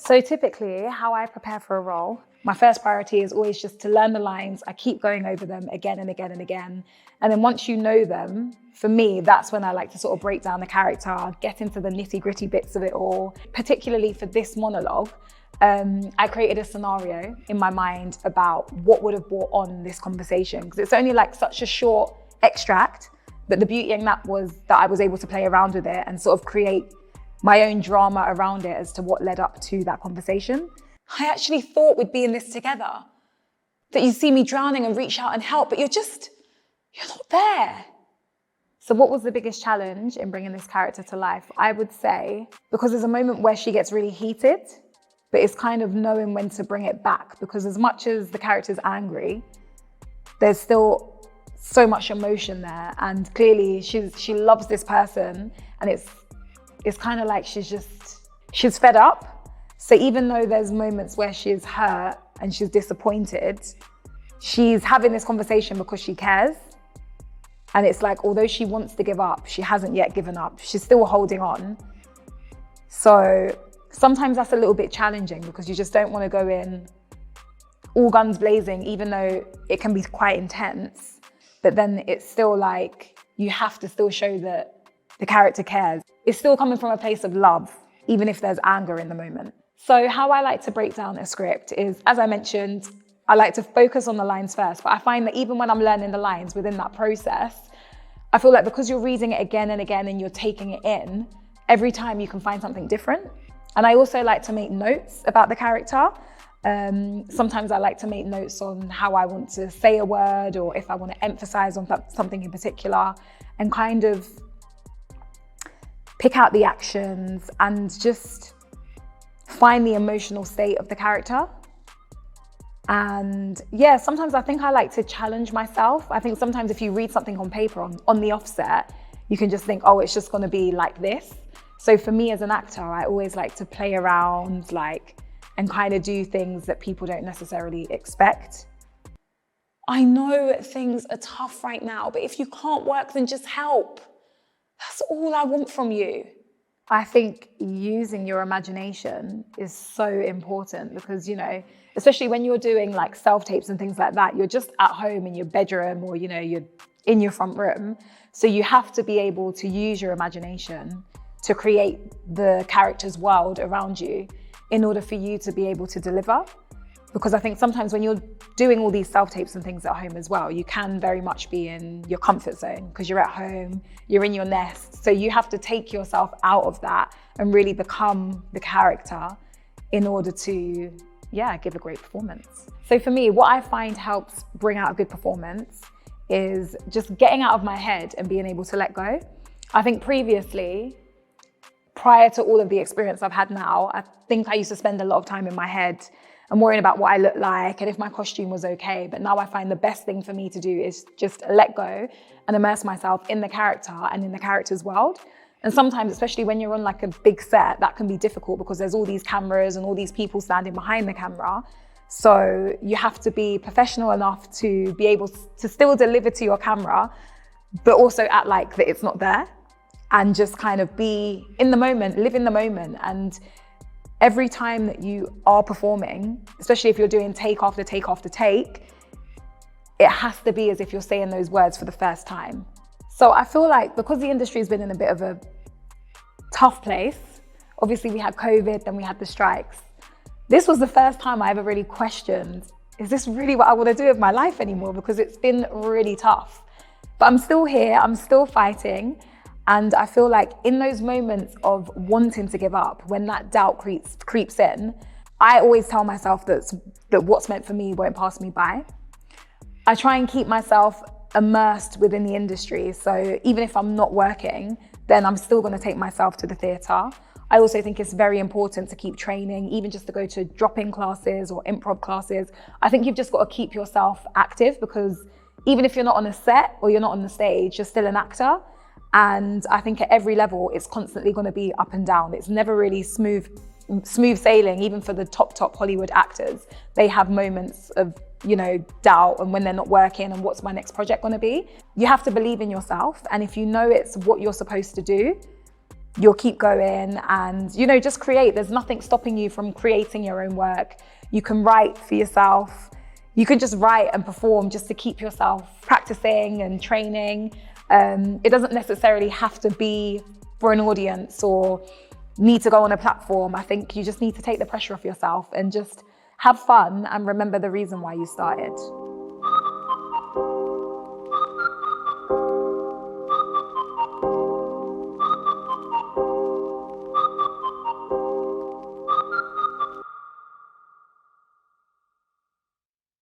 So typically, how I prepare for a role, my first priority is always just to learn the lines. I keep going over them again and again and again. And then once you know them, for me, that's when I like to sort of break down the character, get into the nitty-gritty bits of it all. Particularly for this monologue, I created a scenario in my mind about what would have brought on this conversation, because it's only like such a short extract, but the beauty in that was that I was able to play around with it and sort of create my own drama around it as to what led up to that conversation. I actually thought we'd be in this together, that you'd see me drowning and reach out and help, but you're not there. So what was the biggest challenge in bringing this character to life? I would say, because there's a moment where she gets really heated, but it's kind of knowing when to bring it back, because as much as the character's angry, there's still so much emotion there. And clearly she loves this person, and it's kind of like she's fed up. So even though there's moments where she's hurt and she's disappointed, she's having this conversation because she cares. And it's like, although she wants to give up, she hasn't yet given up. She's still holding on. So sometimes that's a little bit challenging, because you just don't want to go in all guns blazing, even though it can be quite intense. But then it's still like, you have to still show that the character cares. It's still coming from a place of love, even if there's anger in the moment. So how I like to break down a script is, as I mentioned, I like to focus on the lines first, but I find that even when I'm learning the lines within that process, I feel like because you're reading it again and again and you're taking it in, every time you can find something different. And I also like to make notes about the character. Sometimes I like to make notes on how I want to say a word, or if I want to emphasize on something in particular, and kind of pick out the actions and just find the emotional state of the character. And yeah, sometimes I think I like to challenge myself. I think sometimes if you read something on paper on the offset, you can just think, oh, it's just going to be like this. So for me as an actor, I always like to play around, and kind of do things that people don't necessarily expect. I know things are tough right now, but if you can't work, then just help. That's all I want from you. I think using your imagination is so important, because, especially when you're doing like self-tapes and things like that, you're just at home in your bedroom, or, you're in your front room. So you have to be able to use your imagination to create the character's world around you in order for you to be able to deliver. Because I think sometimes when you're doing all these self-tapes and things at home as well, you can very much be in your comfort zone, because you're at home, you're in your nest. So you have to take yourself out of that and really become the character in order to, give a great performance. So for me, what I find helps bring out a good performance is just getting out of my head and being able to let go. I think previously, prior to all of the experience I've had now, I think I used to spend a lot of time in my head and worrying about what I look like and if my costume was okay. But now I find the best thing for me to do is just let go and immerse myself in the character and in the character's world. And sometimes, especially when you're on like a big set, that can be difficult because there's all these cameras and all these people standing behind the camera. So you have to be professional enough to be able to still deliver to your camera, but also act like that it's not there, and just kind of be in the moment, live in the moment. And every time that you are performing, especially if you're doing take after take after take, it has to be as if you're saying those words for the first time. So I feel like because the industry has been in a bit of a tough place, obviously we had COVID, then we had the strikes. This was the first time I ever really questioned, is this really what I want to do with my life anymore? Because it's been really tough. But I'm still here, I'm still fighting. And I feel like in those moments of wanting to give up, when that doubt creeps in, I always tell myself that what's meant for me won't pass me by. I try and keep myself immersed within the industry. So even if I'm not working, then I'm still going to take myself to the theatre. I also think it's very important to keep training, even just to go to drop-in classes or improv classes. I think you've just got to keep yourself active, because even if you're not on a set or you're not on the stage, you're still an actor. And I think at every level, it's constantly going to be up and down. It's never really smooth sailing, even for the top Hollywood actors. They have moments of, doubt, and when they're not working and what's my next project going to be. You have to believe in yourself. And if you know it's what you're supposed to do, you'll keep going and, you know, just create. There's nothing stopping you from creating your own work. You can write for yourself. You can just write and perform just to keep yourself practicing and training. It doesn't necessarily have to be for an audience or need to go on a platform. I think you just need to take the pressure off yourself and just have fun and remember the reason why you started.